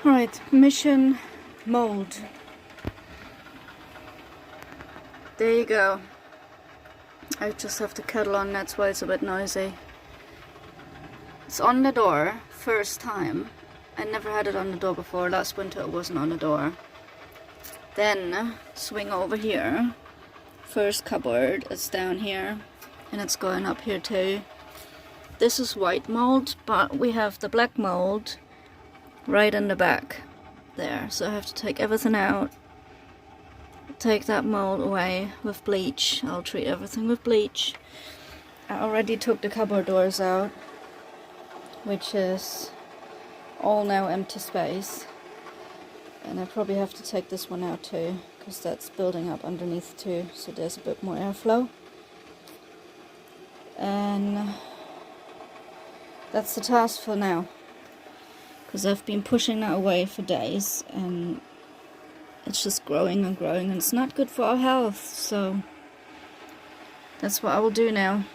Right, mission mold. There you go. I just have the kettle on, that's why it's a bit noisy. It's on the door, first time. I never had it on the door before. Last winter it wasn't on the door. Then swing over here. First cupboard, it's down here. And it's going up here too. This is white mold, but we have the black mold right in the back there. So I have to take everything out. Take that mold away with bleach. I'll treat everything with bleach. I already took the cupboard doors out, which is all now empty space. And I probably have to take this one out too, because that's building up underneath too, so there's a bit more airflow. And that's the task for now, because I've been pushing that away for days and it's just growing and growing, and it's not good for our health, so that's what I will do now.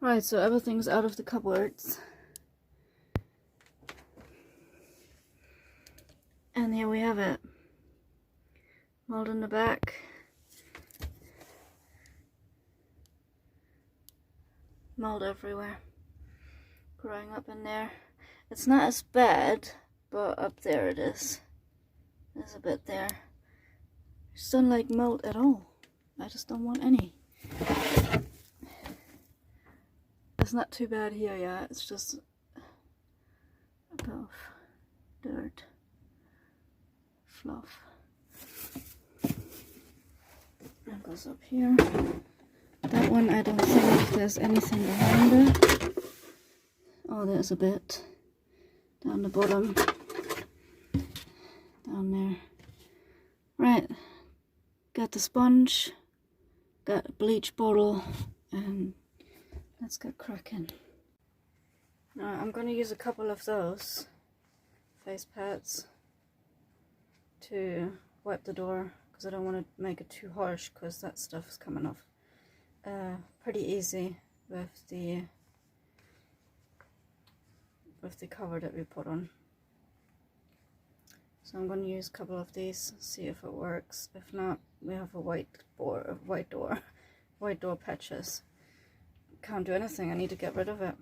Right, so everything's out of the cupboards. And here we have it. Mold in the back. Mold everywhere. Growing up in there. It's not as bad, but up there it is. There's a bit there. I just don't like mold at all. I just don't want any. It's not too bad here yet. It's just a bit of dirt. Fluff. That goes up here. That one I don't think there's anything behind it. Oh, there's a bit down the bottom. Down there. Right. Got the sponge. Got a bleach bottle. And let's get cracking. Now I'm going to use a couple of those face pads to wipe the door, because I don't want to make it too harsh, because that stuff is coming off pretty easy with the cover that we put on. So I'm going to use a couple of these, see if it works. If not, we have a white door patches. Can't do anything, I need to get rid of it.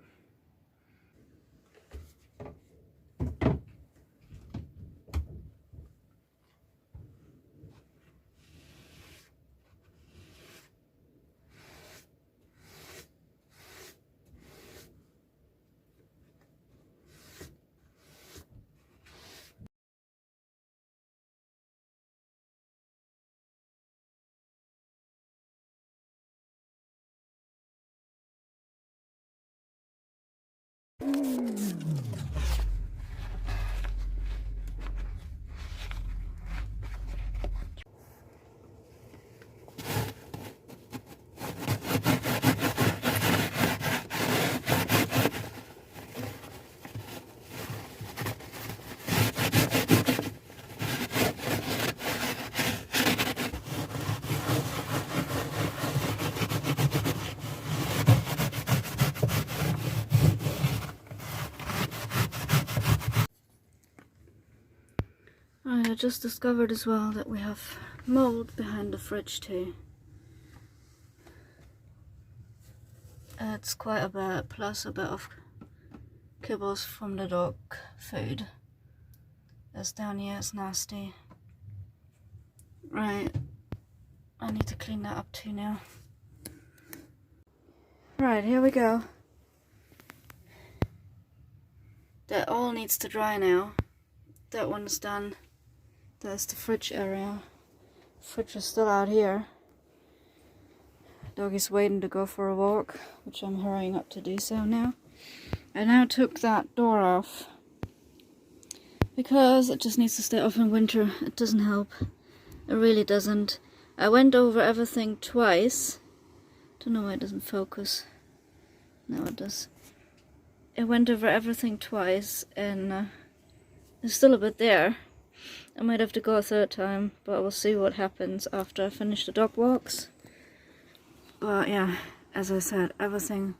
I just discovered as well that we have mold behind the fridge too. It's quite a bit, plus a bit of kibbles from the dog food. That's down here, it's nasty. Right, I need to clean that up too now. Right, here we go. That all needs to dry now. That one's done. There's the fridge area. Fridge is still out here. Doggy's waiting to go for a walk, which I'm hurrying up to do so now. I now took that door off because it just needs to stay off in winter. It doesn't help. It really doesn't. I went over everything twice. Don't know why it doesn't focus. Now it does. I went over everything twice, and There's still a bit there. I might have to go a third time, but we'll see what happens after I finish the dog walks. But yeah, as I said, everything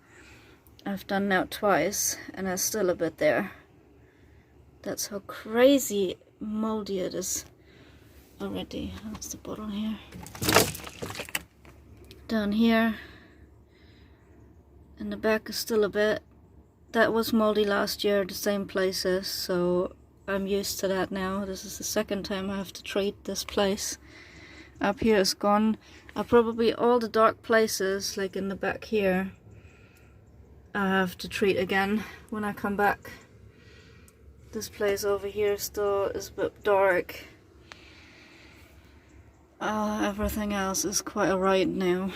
I've done now twice, and there's still a bit there. That's how crazy moldy it is already. That's the bottle here. Down here. In the back is still a bit. That was moldy last year, the same places, so I'm used to that now. This is the second time I have to treat this place. Up here is gone. Probably all the dark places, like in the back here, I have to treat again when I come back. This place over here still is a bit dark. Everything else is quite alright now.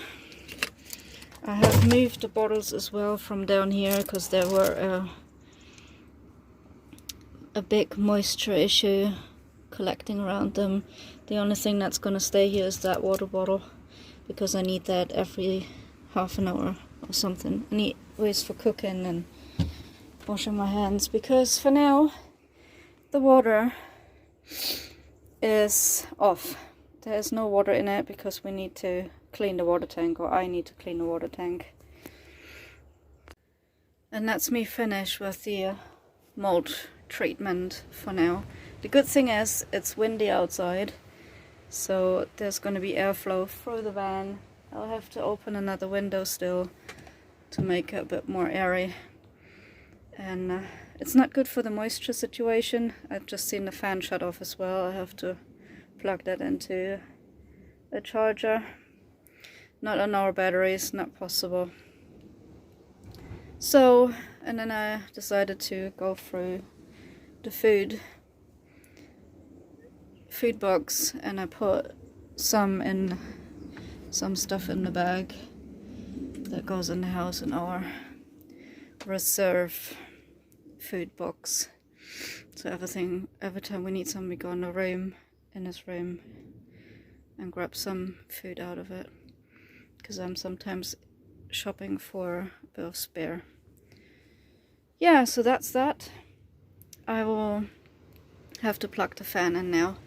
I have moved the bottles as well from down here because there were a big moisture issue collecting around them. The only thing that's going to stay here is that water bottle, because I need that every half an hour or something. I need ways for cooking and washing my hands, because for now the water is off. There's no water in it because we need to clean the water tank, or I need to clean the water tank. And that's me finished with the mold treatment for now. The good thing is it's windy outside, so there's going to be airflow through the van. I'll have to open another window still to make it a bit more airy. And it's not good for the moisture situation. I've just seen the fan shut off as well. I have to plug that into a charger. Not on our batteries, not possible. So, and then I decided to go through the food box, and I put some stuff in the bag that goes in the house in our reserve food box. So every time we need something, we go in this room and grab some food out of it, because I'm sometimes shopping for a bit of spare. Yeah, so that's that. I will have to plug the fan in now.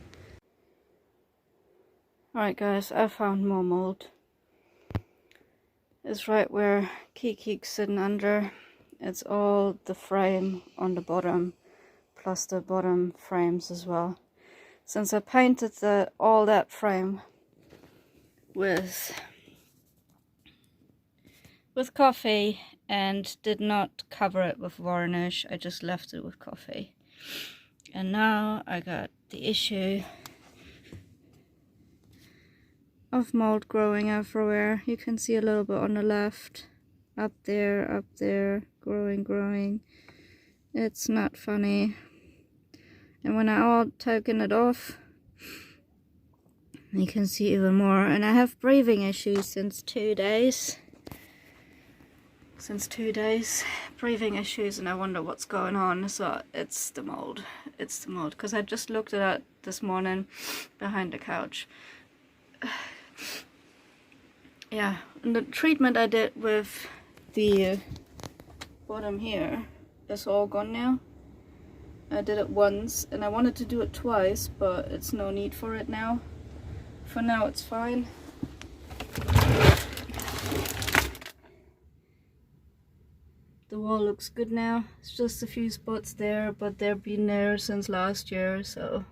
Alright guys, I found more mold. It's right where Kiki's sitting under. It's all the frame on the bottom, plus the bottom frames as well. Since I painted all that frame with coffee and did not cover it with varnish, I just left it with coffee. And now I got the issue of mold growing everywhere. You can see a little bit on the left, up there, growing. It's not funny. And when I all taken it off, you can see even more. And I have breathing issues since 2 days. Breathing issues, and I wonder what's going on. So it's the mold. Because I just looked at it this morning behind the couch. Yeah, and the treatment I did with the bottom here is all gone now. I did it once, and I wanted to do it twice, but it's no need for it now. For now it's fine. The wall looks good now. It's just a few spots there, but they've been there since last year, so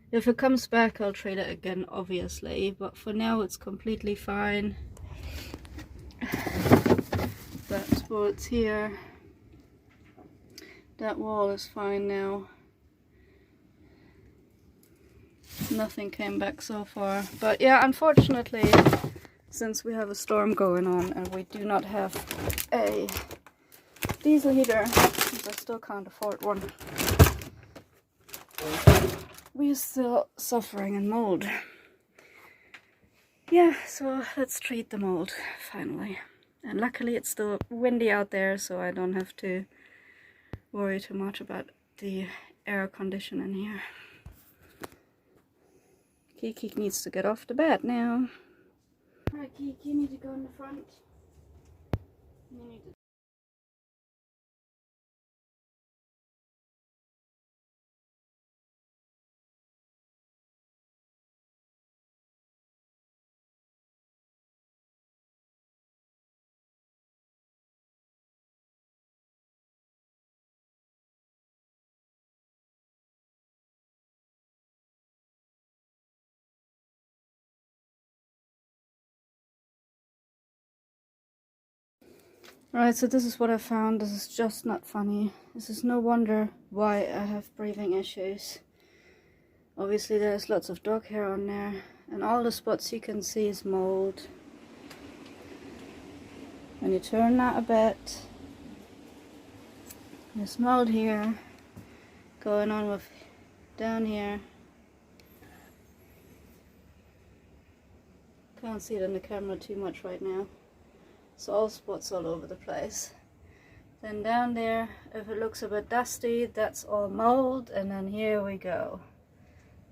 if it comes back I'll treat it again, obviously, but for now it's completely fine. That spot's here. That wall is fine now. Nothing came back so far. But yeah, unfortunately, since we have a storm going on and we do not have a diesel heater, because I still can't afford one, we are still suffering in mold. Yeah, so let's treat the mold finally. And luckily it's still windy out there, so I don't have to worry too much about the air conditioning here. Kiki needs to get off the bed now. Alright Kiki, you need to go in the front. You need to Right, so this is what I found. This is just not funny. This is no wonder why I have breathing issues. Obviously there's lots of dog hair on there, and all the spots you can see is mold. When you turn that a bit, there's mold here, going on with down here. Can't see it in the camera too much right now. It's all spots all over the place. Then down there, if it looks a bit dusty, that's all mold. And then here we go,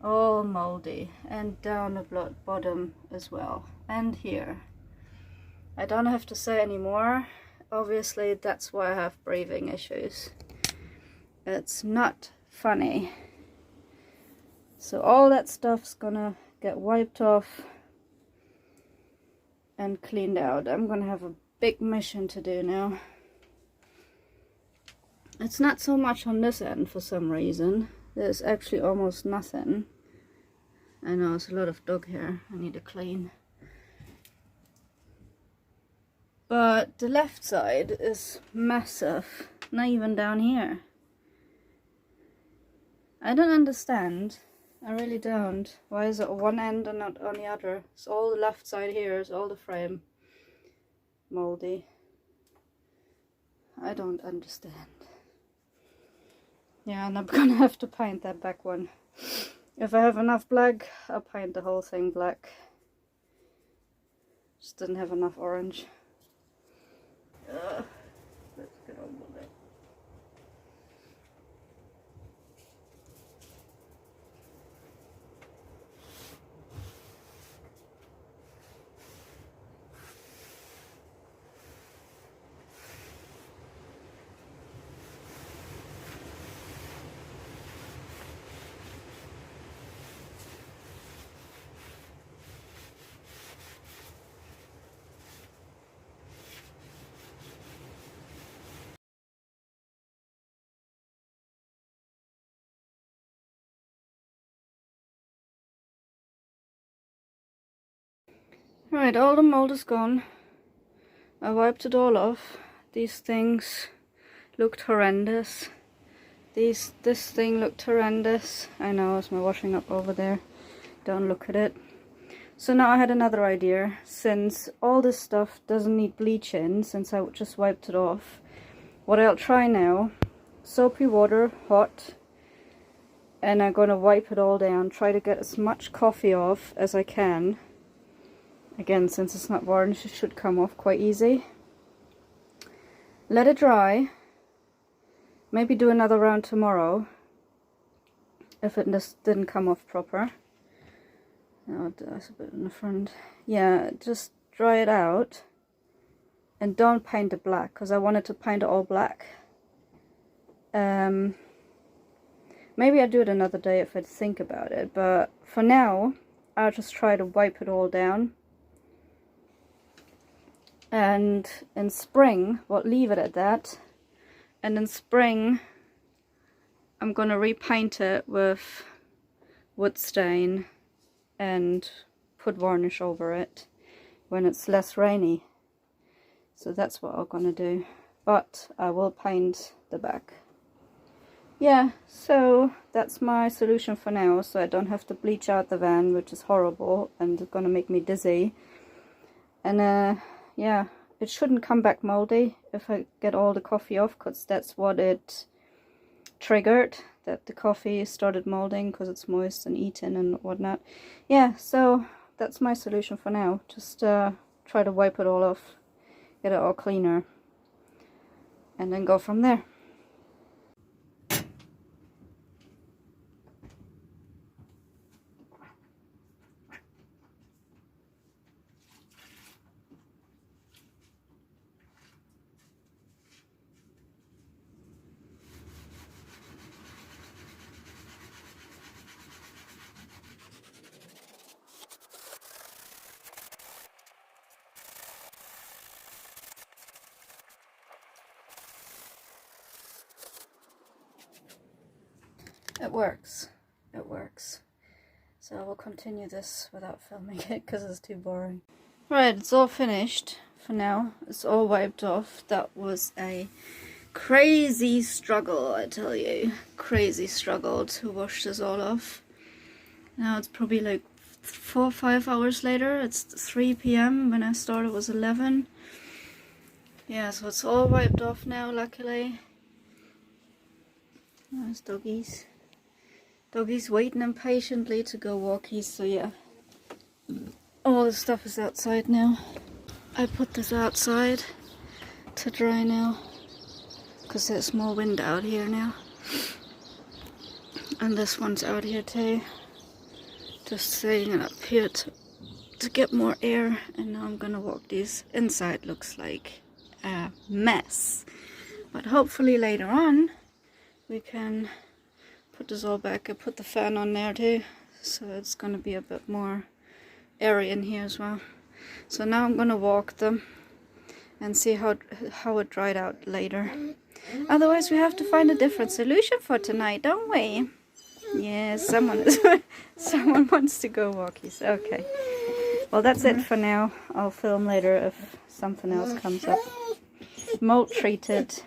all moldy. And down the bottom as well. And here. I don't have to say anymore. Obviously, that's why I have breathing issues. It's not funny. So all that stuff's gonna get wiped off and cleaned out. I'm gonna have a big mission to do now. It's not so much on this end for some reason. There's actually almost nothing. I know it's a lot of dog hair I need to clean. But the left side is massive, not even down here. I don't understand. I really don't. Why is it on one end and not on the other? It's all the left side here, is all the frame moldy. I don't understand. Yeah, and I'm gonna have to paint that back one. If I have enough black, I'll paint the whole thing black. Just didn't have enough orange. Let's get on with it. Right, all the mold is gone. I wiped it all off. These things looked horrendous. This thing looked horrendous. I know, it's my washing up over there. Don't look at it. So now I had another idea. Since all this stuff doesn't need bleach in, since I just wiped it off, what I'll try now, soapy water, hot, and I'm gonna wipe it all down. Try to get as much coffee off as I can. Again, since it's not varnish, it should come off quite easy. Let it dry. Maybe do another round tomorrow if it just didn't come off proper. Oh, that's a bit in the front. Yeah, just dry it out. And don't paint it black, because I wanted to paint it all black. Maybe I'll do it another day if I think about it. But for now, I'll just try to wipe it all down. And in spring, we'll leave it at that. And in spring, I'm gonna repaint it with wood stain and put varnish over it when it's less rainy. So that's what I'm gonna do. But I will paint the back. Yeah, so that's my solution for now. So I don't have to bleach out the van, which is horrible and it's gonna make me dizzy. And yeah, it shouldn't come back moldy if I get all the coffee off, because that's what it triggered, that the coffee started molding because it's moist and eaten and whatnot. Yeah, so that's my solution for now. Just try to wipe it all off, get it all cleaner, and then go from there. It works. It works. So I will continue this without filming it because it's too boring. Right, it's all finished. for now. It's all wiped off. That was a crazy struggle, I tell you. Crazy struggle to wash this all off. Now it's probably like 4 or 5 hours later. It's 3 p.m. When I started it was 11. Yeah, so it's all wiped off now, luckily. There's doggies. Doggies waiting impatiently to go walkies, so yeah. All the stuff is outside now. I put this outside to dry now, because there's more wind out here now. And this one's out here too. Just staying it up here to get more air. And now I'm gonna walk these. Inside looks like a mess. But hopefully later on we can put this all back. I put the fan on there too, so it's gonna be a bit more airy in here as well. So now I'm gonna walk them and see how it dried out later. Otherwise we have to find a different solution for tonight, don't we? Yeah, someone wants to go walkies. Okay. Well, that's it for now. I'll film later if something else comes up. Mold treated.